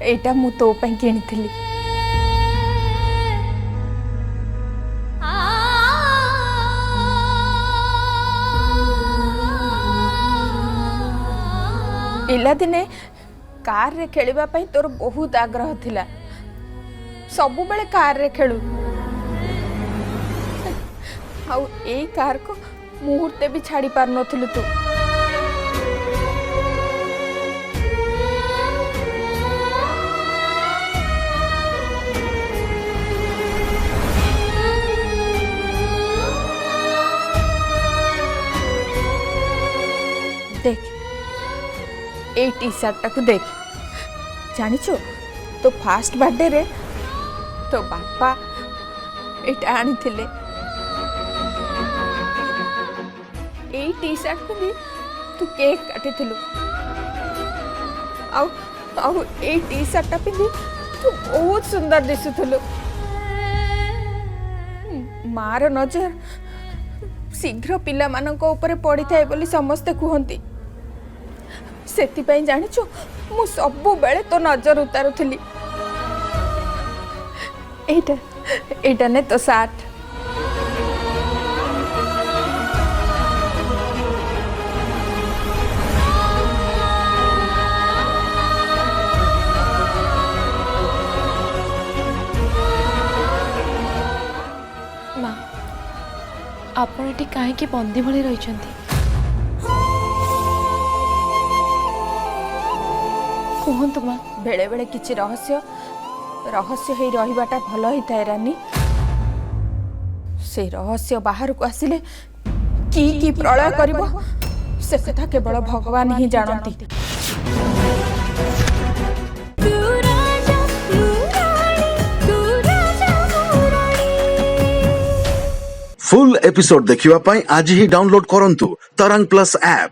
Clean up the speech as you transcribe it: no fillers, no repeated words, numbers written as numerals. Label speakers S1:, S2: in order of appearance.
S1: एटा मु तो पई किनिथिली। पिला दिने कार रे खेलिबा पई तोर बहुत आग्रह थिला। सबु बेले कार रे खेलु आउ ए कार को मुहूर्ते भी छाड़ी पार नथिलु तू। देख ए टी शर्ट टाकू देख, जानिचो तो फास्ट बर्थडे रे तो बापा एटा आनी थिले। ए टी शर्ट को भी तू केक काटी थिलु आउ आउ ए टी शर्ट पिंदी तू बहुत सुंदर दिसुथलु। मार नजर शीघ्र पिला मानक ऊपर पड़ी थाए बोली समस्ते कहती। सेति पई जानिचो मु सबु बेले तो नजर उतारुथली। एटा एटा ने तो साथ
S2: माँ आपण एटी काहे बंदी भली रहिचंती?
S1: कहतु माँ बेले बेले किछि रहस्य रहस्य ही रहिबाटा भल ही थाए रानी। से रहस्य बाहर को आसिले की प्रलय करिवो से कथा केवल भगवान ही जानती।
S3: फुल एपिसोड देखिवा पाई आज ही डाउनलोड करंतु तरंग प्लस ऐप।